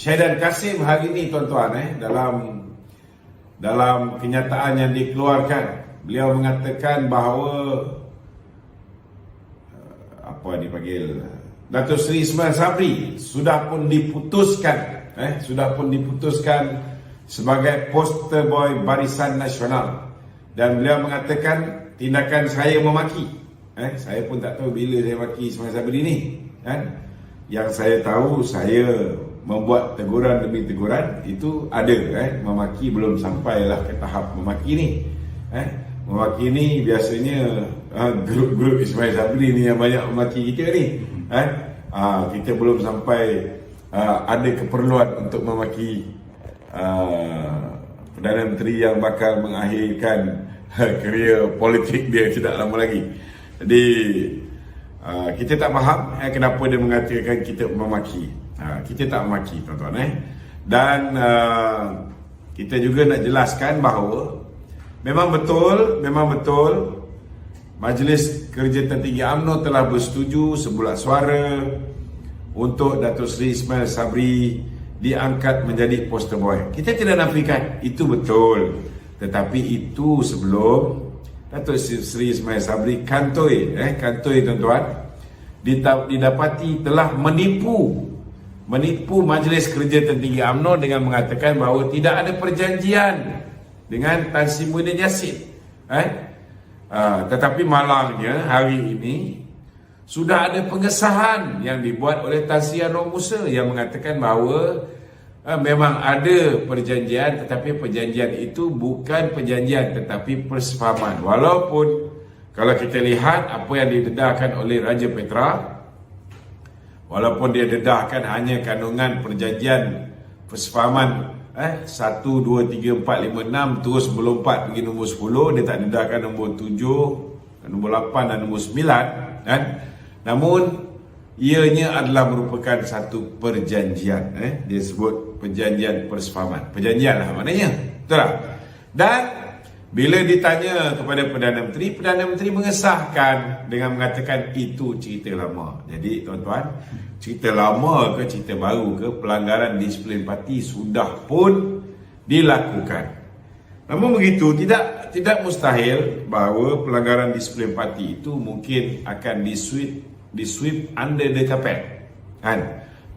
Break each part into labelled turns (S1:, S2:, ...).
S1: Syahidan Kasim hari ini tuan-tuan dalam kenyataan yang dikeluarkan, beliau mengatakan bahawa Datuk Seri Ismail Sabri sudah pun diputuskan sebagai poster boy Barisan Nasional, dan beliau mengatakan tindakan saya memaki. Saya pun tak tahu bila saya maki Ismail Sabri ni Yang saya tahu, saya membuat teguran demi teguran itu ada. Memaki belum sampailah ke tahap memaki ni. Memaki ni biasanya grup-grup Ismail Sabri ni yang banyak memaki kita ni. Kita belum sampai ada keperluan untuk memaki Perdana Menteri yang bakal mengakhirkan kerjaya politik dia tidak lama lagi. Jadi kita tak faham kenapa dia mengatakan kita memaki. Kita tak memaki, tuan-tuan. Dan kita juga nak jelaskan bahawa memang betul Majlis Kerja Tertinggi UMNO telah bersetuju sebulat suara untuk Datuk Seri Ismail Sabri diangkat menjadi poster boy. Kita tidak nafikan itu betul, tetapi itu sebelum Datuk Seri Ismail Sabri kantoi tuan-tuan, didapati telah menipu Majlis Kerja Tertinggi UMNO dengan mengatakan bahawa tidak ada perjanjian dengan Tan Sri Muhyiddin Yassin. Tetapi malangnya hari ini sudah ada pengesahan yang dibuat oleh Tan Sri Anwar Musa yang mengatakan bahawa memang ada perjanjian, tetapi perjanjian itu bukan perjanjian tetapi persefahaman. Walaupun kalau kita lihat apa yang didedahkan oleh Raja Petra, walaupun dia dedahkan hanya kandungan perjanjian persefahaman 1, 2, 3, 4, 5, 6 terus melompat pergi nombor 10, dia tak dedahkan nombor 7, nombor 8 dan nombor 9 Namun ianya adalah merupakan satu perjanjian. Dia sebut perjanjian persefahaman. Perjanjian lah maknanya. Betul tak? Dan bila ditanya kepada Perdana Menteri mengesahkan dengan mengatakan itu cerita lama. Jadi tuan-tuan, cerita lama ke cerita baru ke, pelanggaran disiplin parti sudah pun dilakukan. Namun begitu, tidak mustahil bahawa pelanggaran disiplin parti itu mungkin akan disweep under the carpet,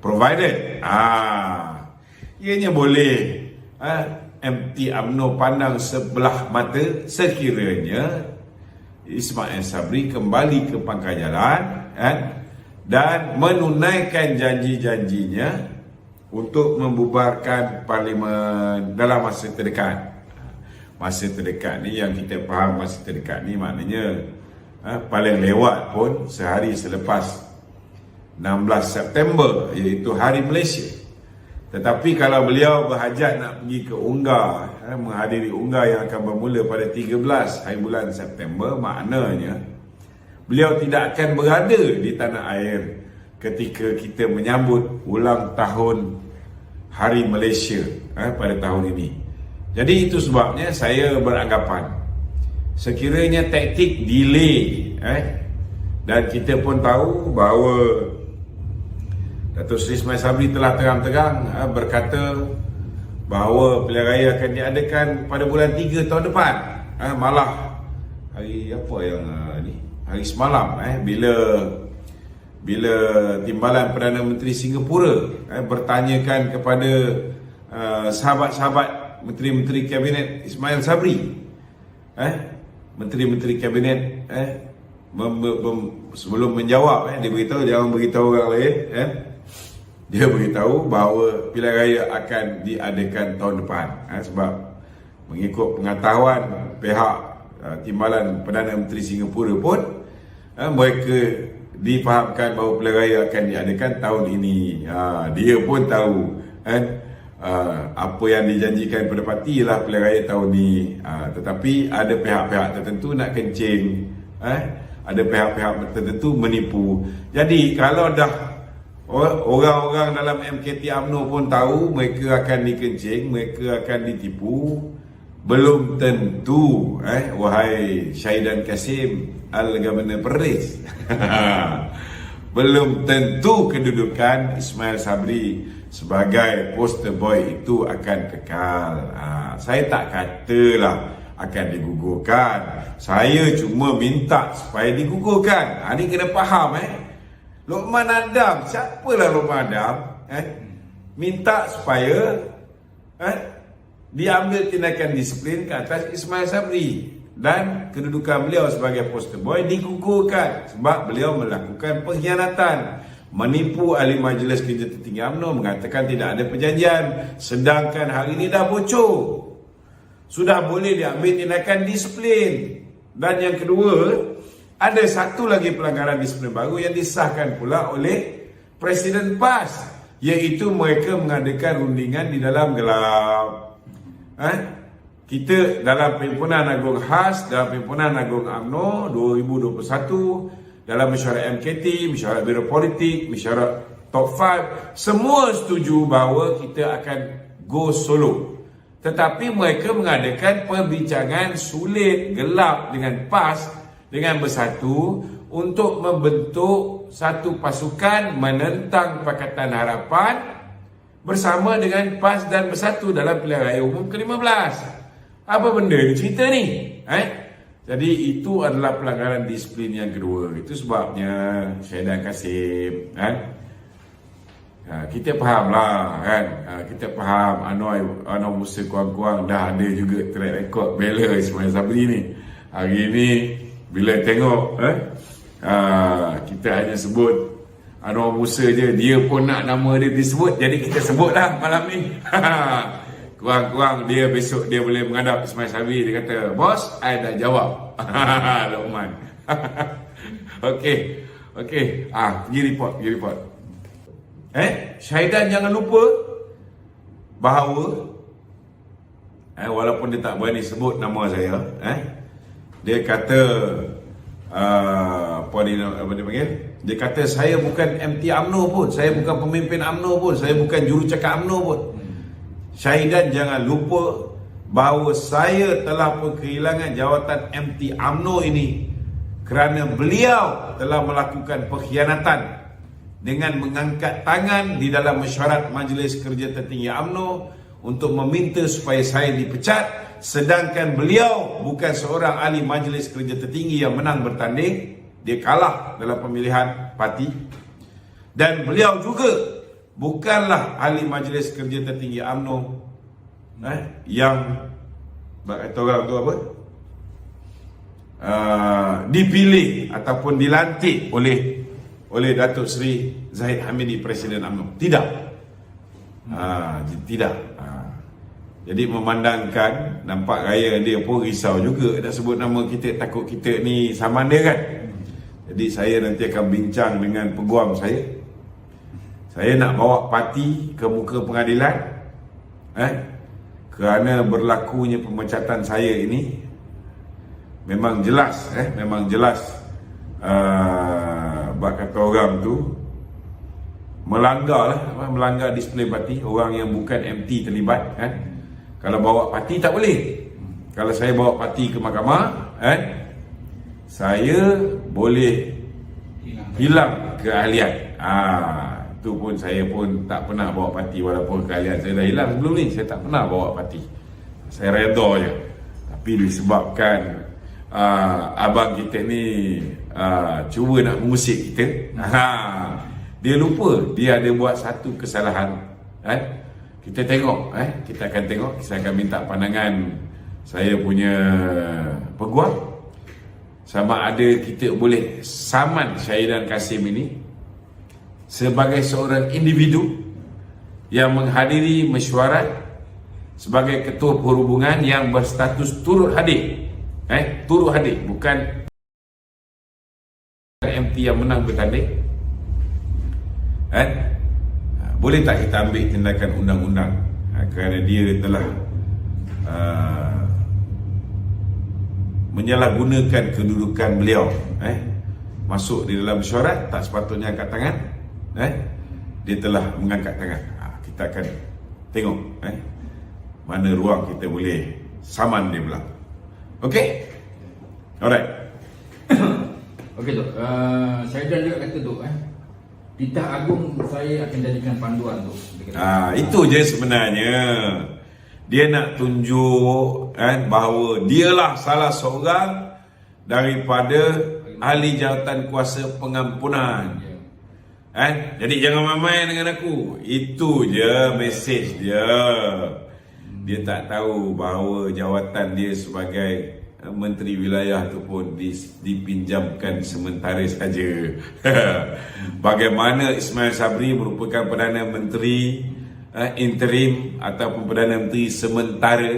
S1: provided ianya boleh MT UMNO pandang sebelah mata sekiranya Ismail Sabri kembali ke pangkal jalan dan menunaikan janji-janjinya untuk membubarkan parlimen dalam masa terdekat. Masa terdekat ni, yang kita faham masa terdekat ni maknanya paling lewat pun sehari selepas 16 September, iaitu Hari Malaysia. Tetapi kalau beliau berhajat nak pergi ke Ungar, menghadiri Ungar yang akan bermula pada 13 hari bulan September, maknanya beliau tidak akan berada di tanah air ketika kita menyambut ulang tahun Hari Malaysia pada tahun ini. Jadi itu sebabnya saya beranggapan sekiranya taktik delay dan kita pun tahu bahawa Datuk Seri Ismail Sabri telah terang-terang berkata bahawa pilihan raya akan diadakan pada bulan 3 tahun depan. Malah hari apa yang hari semalam bila timbalan Perdana Menteri Singapura bertanyakan kepada sahabat-sahabat menteri-menteri kabinet Ismail Sabri, menteri-menteri kabinet sebelum menjawab dia beritahu, jangan beritahu orang lain, dia beritahu bahawa pilihan raya akan diadakan tahun depan. Sebab mengikut pengetahuan pihak timbalan Perdana Menteri Singapura pun, mereka difahamkan bahawa pilihan raya akan diadakan tahun ini. Dia pun tahu apa yang dijanjikan pada parti ialah pilihan raya tahun ini. Tetapi ada pihak-pihak tertentu nak kencing, ada pihak-pihak tertentu menipu. Jadi kalau dah orang-orang dalam MKT UMNO pun tahu mereka akan dikencing, mereka akan ditipu, belum tentu wahai Syahidan Kasim Al-Governor Perlis belum tentu kedudukan Ismail Sabri sebagai poster boy itu akan kekal. Saya tak katalah akan digugurkan. Saya cuma minta supaya digugurkan. Ini kena faham Lokman Adam, siapalah Lokman Adam? Minta supaya diambil tindakan disiplin ke atas Ismail Sabri dan kedudukan beliau sebagai poster boy digugurkan sebab beliau melakukan pengkhianatan, menipu ahli Majlis Kerja Tertinggi UMNO, mengatakan tidak ada perjanjian, sedangkan hari ini dah bocor. Sudah boleh diambil tindakan disiplin. Dan yang kedua, ada satu lagi pelanggaran disiplin baru yang disahkan pula oleh Presiden PAS, iaitu mereka mengadakan rundingan di dalam gelap. Kita dalam Perhimpunan Agung Khas, dalam Perhimpunan Agung UMNO 2021, dalam mesyuarat MKT, mesyuarat Biro Politik, mesyuarat Top 5, semua setuju bahawa kita akan go solo. Tetapi mereka mengadakan perbincangan sulit, gelap dengan PAS, dengan bersatu untuk membentuk satu pasukan menentang Pakatan Harapan bersama dengan PAS dan bersatu dalam pilihan raya umum ke-15. Apa benda ni cerita ni? Jadi itu adalah pelanggaran disiplin yang kedua. Itu sebabnya Syahidan Kasim kita faham lah kita faham Anwar Musa kurang-kurang dah ada juga track record bela Ismail Sabri ni. Hari ni bila tengok kita hanya sebut Anwar Musa je, dia pun nak nama dia disebut, jadi kita sebut lah malam ni. Kurang-kurang dia besok dia boleh menghadap Ismail Sabri, dia kata, bos, I dah jawab. Lokman. Okey. Pergi report. Syahidan jangan lupa bahawa walaupun dia tak berani sebut nama saya, dia kata apa dia panggil? Dia kata saya bukan MT UMNO pun, saya bukan pemimpin UMNO pun, saya bukan jurucakap UMNO pun. Syahidan jangan lupa bahawa saya telah pun kehilangan jawatan MT UMNO ini kerana beliau telah melakukan pengkhianatan dengan mengangkat tangan di dalam mesyuarat Majlis Kerja Tertinggi UMNO untuk meminta supaya saya dipecat, sedangkan beliau bukan seorang ahli Majlis Kerja Tertinggi yang menang bertanding, dia kalah dalam pemilihan parti, dan beliau juga bukanlah ahli Majlis Kerja Tertinggi UMNO yang kata orang tu apa? Dipilih ataupun dilantik oleh Datuk Seri Zahid Hamidi, Presiden UMNO. Tidak. Tidak. Jadi memandangkan nampak gaya dia pun risau juga nak sebut nama kita, takut kita ni saman dia kan. Jadi saya nanti akan bincang dengan peguam saya. Saya nak bawa parti ke muka pengadilan kerana berlakunya pemecatan saya ini memang jelas kata orang tu melanggar disiplin parti. Orang yang bukan MT terlibat kalau bawa parti tak boleh. Kalau saya bawa parti ke mahkamah saya boleh hilang keahlian. Itu pun saya pun tak pernah bawa parti, walaupun keahlian saya dah hilang sebelum ni. Saya tak pernah bawa parti, saya redha je. Tapi disebabkan abang kita ni cuba nak mengusik kita, dia lupa dia ada buat satu kesalahan. Kita tengok, kita akan tengok, saya akan minta pandangan saya punya peguam sama ada kita boleh saman Syahidan Kasim ini sebagai seorang individu yang menghadiri mesyuarat sebagai ketua perhubungan yang berstatus turut hadir. Turut hadir, bukan MT yang menang bertanding. Boleh tak kita ambil tindakan undang-undang kerana dia telah menyalahgunakan kedudukan beliau, masuk di dalam mesyuarat tak sepatutnya angkat tangan, dia telah mengangkat tangan. Kita akan tengok mana ruang kita boleh saman dia pula. Okey? Alright.
S2: Okey Tok, Syahidan juga kata Tok Titah Agung saya akan jadikan panduan tu.
S1: Itu je sebenarnya. Dia nak tunjuk bahawa dialah salah seorang daripada ahli jawatan kuasa pengampunan. Jadi jangan main-main dengan aku. Itu je mesej dia. Dia tak tahu bahawa jawatan dia sebagai menteri wilayah tu pun dipinjamkan sementara saja. Bagaimana Ismail Sabri merupakan Perdana Menteri interim ataupun Perdana Menteri sementara,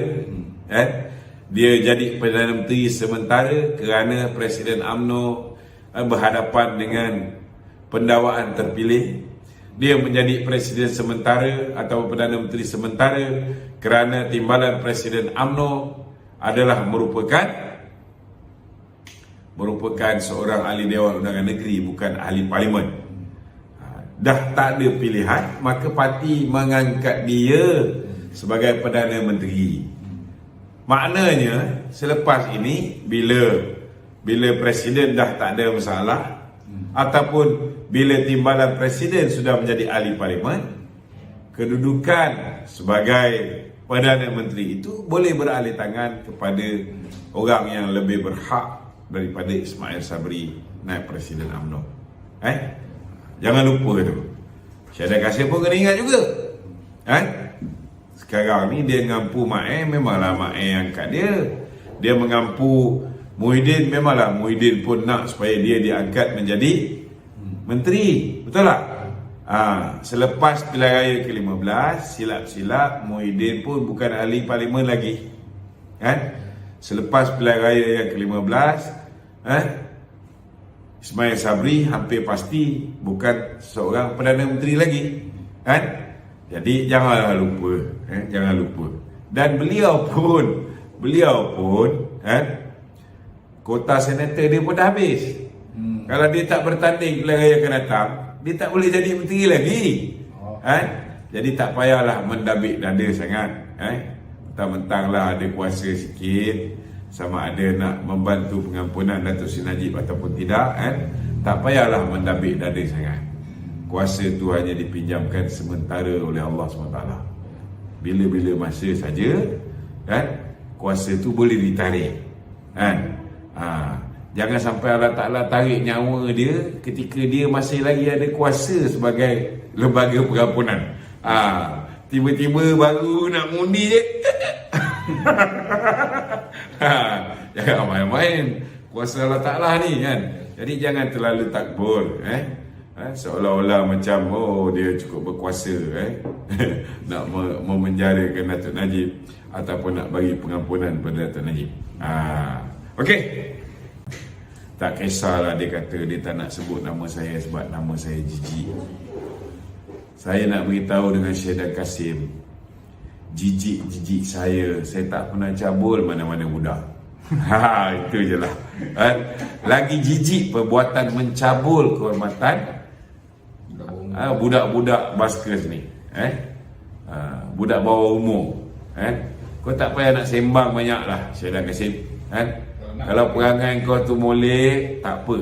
S1: dia jadi Perdana Menteri sementara kerana Presiden UMNO berhadapan dengan pendakwaan terpilih. Dia menjadi Presiden sementara atau Perdana Menteri sementara kerana timbalan Presiden UMNO adalah merupakan seorang ahli Dewan Undangan Negeri, bukan ahli Parlimen. Dah tak ada pilihan, maka parti mengangkat dia sebagai Perdana Menteri. Maknanya selepas ini bila Presiden dah tak ada masalah, ataupun bila timbalan Presiden sudah menjadi ahli Parlimen, kedudukan sebagai Perdana Menteri itu boleh beralih tangan kepada orang yang lebih berhak daripada Ismail Sabri naib Presiden UMNO. Jangan lupa tu. Syahdan Kasim pun kena ingat juga. Sekarang ni dia mengampu Mae, memanglah Mae angkat dia. Dia mengampu Muhyiddin, memanglah Muhyiddin pun nak supaya dia diangkat menjadi menteri. Betul tak? Selepas pilihan raya ke-15, silap-silap Muhyiddin pun bukan ahli Parlimen lagi. Selepas pilihan raya yang ke-15, Ismail Sabri hampir pasti bukan seorang Perdana Menteri lagi. Jadi janganlah lupa, jangan lupa. Dan beliau pun kota senator dia pun dah habis. Kalau dia tak bertanding pilihan raya akan datang, dia tak boleh jadi menteri lagi. Jadi tak payahlah mendabik dada sangat. Mentang-mentanglah ada kuasa sikit, sama ada nak membantu pengampunan Datuk Seri Najib ataupun tidak, tak payahlah mendabik dada sangat. Kuasa tu hanya dipinjamkan sementara oleh Allah SWT. Bila-bila masa saja, kuasa tu boleh ditarik. Jangan sampai Allah Ta'ala tarik nyawa dia ketika dia masih lagi ada kuasa sebagai lembaga pengampunan. Tiba-tiba baru nak mundi je. Jangan main-main kuasa Allah Ta'ala ni kan. Jadi jangan terlalu takbur. Seolah-olah macam dia cukup berkuasa nak memenjarakan Datuk Najib ataupun nak bagi pengampunan pada Datuk Najib. Okey. Tak kisahlah dia kata dia tak nak sebut nama saya sebab nama saya jijik. Saya nak beritahu dengan Syahdan Kasim, jijik saya tak pernah cabul mana-mana budak. Itu je lah. Lagi jijik perbuatan mencabul kehormatan budak-budak baskers ni. Budak bawah umur. Kau tak payah nak sembang banyak lah Syahdan Kasim. Kalau perangai kau tu molek, tak apa.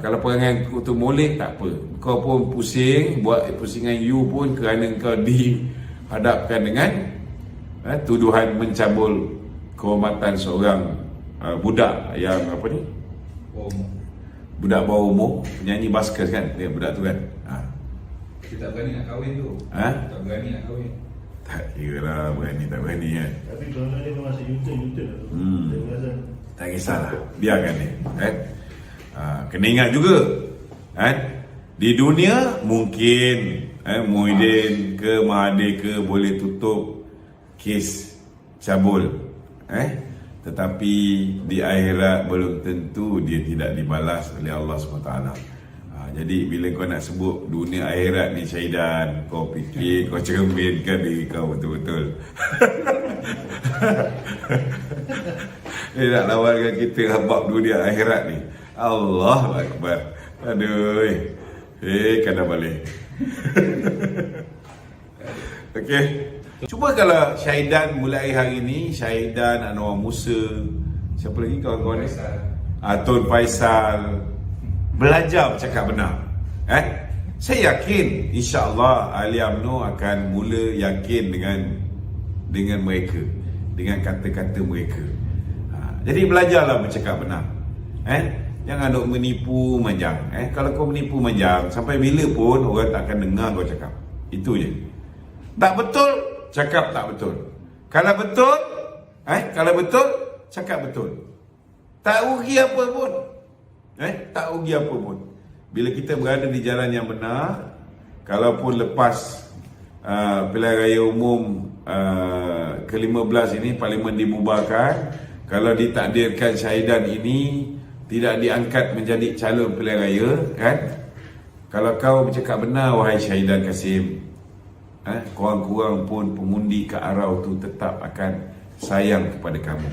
S1: Kalau perangai kau tu molek, tak apa. Kau pun pusing, buat pusingan you pun kerana kau dihadapkan dengan tuduhan mencabul kehormatan seorang budak yang apa ni? Budak bawah umur, penyanyi baskers kan? Dia budak tu kan?
S2: Dia tak berani nak kahwin tu. Tak berani nak kahwin.
S1: Tak kira lah berani tak berani kan.
S3: Tapi kalau dia masih YouTube lah tu.
S1: Tak kisahlah, biarkan dia. Kena ingat juga di dunia mungkin Muhyiddin ke Mahathir ke boleh tutup kes cabul, tetapi di akhirat belum tentu dia tidak dibalas oleh Allah SWT. Jadi bila kau nak sebut dunia akhirat ni Syahdan, kau fikir, kau cerminkan diri kau betul-betul. Dia nak lawan dengan kita bab dunia akhirat ni. Allahu Akbar. Aduh. Kena balik. Okey. Cuba kalau Syahdan mulai hari ni, Syahdan, Anwar Musa, siapa lagi kawan-kawan ni? Tun Faisal belajar bercakap benar. Saya yakin insya-Allah ahli UMNO akan mula yakin dengan mereka, dengan kata-kata mereka. Jadi belajarlah bercakap benar. Jangan duk menipu manjang. Kalau kau menipu manjang, sampai bila pun orang tak akan dengar kau cakap. Itu je. Tak betul, cakap tak betul. Kalau betul, cakap betul. Tak rugi apa pun. Tak rugi apa pun. Bila kita berada di jalan yang benar, kalaupun lepas pilihan raya umum ke-15 ini Parlimen dibubarkan, kalau ditakdirkan Syahidan ini tidak diangkat menjadi calon pilihan raya, kalau kau bercakap benar wahai Syahidan Kasim, kurang-kurang pun pengundi ke Arau tu tetap akan sayang kepada kamu.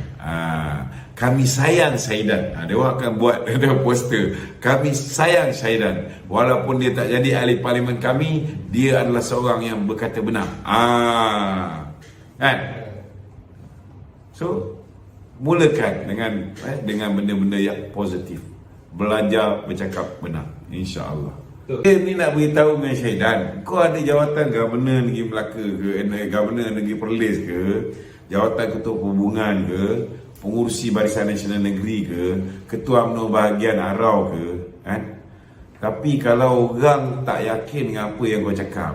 S1: Kami sayang Syahidan. Dia orang akan buat ada poster. Kami sayang Syahidan. Walaupun dia tak jadi ahli parlimen kami, dia adalah seorang yang berkata benar. So, mulakan dengan benda-benda yang positif. Belajar bercakap benar, insya-Allah. Ni nak beritahu dengan Syahidan, kau ada jawatan Governor Negeri Melaka ke, Governor Negeri Perlis ke, jawatan Ketua Perhubungan ke, pengurusi Barisan Nasional Negeri ke, Ketua UMNO bahagian Arau ke, tapi kalau orang tak yakin dengan apa yang kau cakap,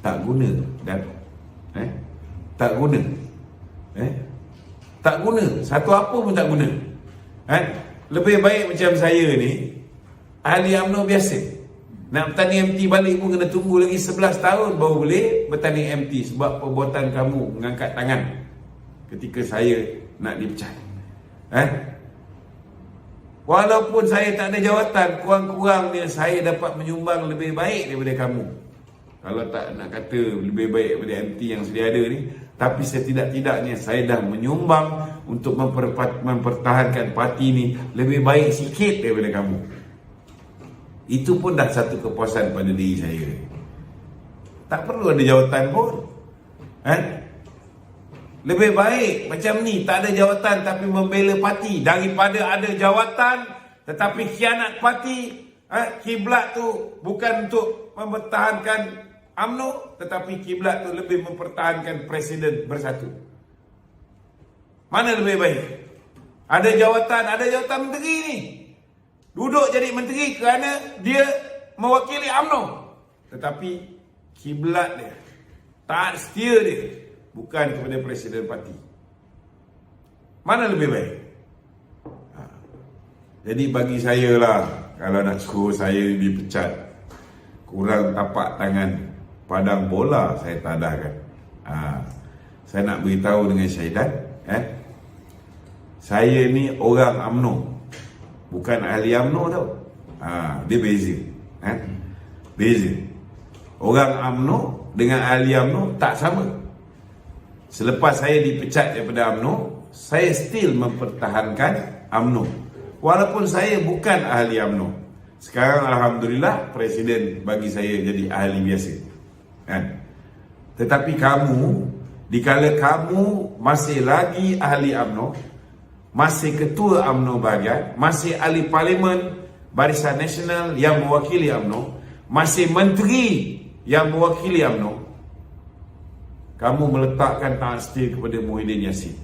S1: tak guna dan tak guna. Tak guna, satu apa pun tak guna. Lebih baik macam saya ni, ahli UMNO biasa. Nak bertanding MT balik pun kena tunggu lagi 11 tahun baru boleh bertanding MT sebab perbuatan kamu mengangkat tangan ketika saya nak dipecat. Walaupun saya tak ada jawatan, kurang-kurangnya saya dapat menyumbang lebih baik daripada kamu. Kalau tak nak kata lebih baik daripada MT yang sedia ada ni, tapi setidak-tidaknya saya dah menyumbang untuk mempertahankan parti ni lebih baik sikit daripada kamu. Itu pun dah satu kepuasan pada diri saya. Tak perlu ada jawatan pun. Lebih baik macam ni, tak ada jawatan tapi membela parti, daripada ada jawatan tetapi khianat parti. Kiblat tu bukan untuk mempertahankan UMNO, tetapi kiblat tu lebih mempertahankan Presiden bersatu. Mana lebih baik? Ada jawatan menteri ni, duduk jadi menteri kerana dia mewakili UMNO, tetapi kiblat dia, taat setia dia bukan kepada Presiden parti. Mana lebih baik? Jadi bagi saya lah, kalau nak suruh saya dipecat, kurang tapak tangan padang bola saya tadahkan. Saya nak beritahu dengan Syahidan, saya ni orang UMNO, bukan ahli UMNO tau. Dia beza. Beza. Orang UMNO dengan ahli UMNO tak sama. Selepas saya dipecat daripada UMNO, saya still mempertahankan UMNO, walaupun saya bukan ahli UMNO. Sekarang Alhamdulillah Presiden bagi saya jadi ahli biasa. Tetapi kamu, dikala kamu masih lagi ahli UMNO, masih ketua UMNO bahagian, masih ahli parlimen Barisan Nasional yang mewakili UMNO, masih menteri yang mewakili UMNO, kamu meletakkan taat setia kepada Muhyiddin Yassin.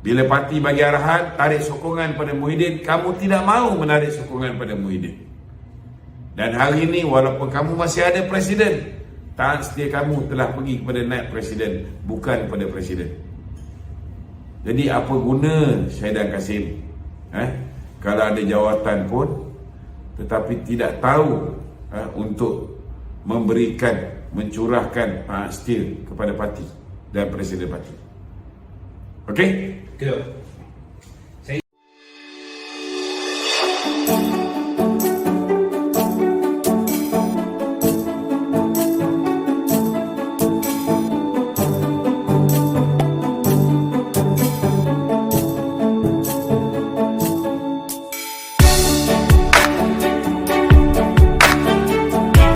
S1: Bila parti bagi arahan, tarik sokongan pada Muhyiddin, kamu tidak mahu menarik sokongan pada Muhyiddin. Dan hari ini walaupun kamu masih ada Presiden, taat setia kamu telah pergi kepada naib Presiden, bukan kepada Presiden. Jadi apa guna Syahidan Kasim kalau ada jawatan pun tetapi tidak tahu untuk memberikan, mencurahkan taat setia kepada parti dan Presiden parti. Okey?
S2: Okay.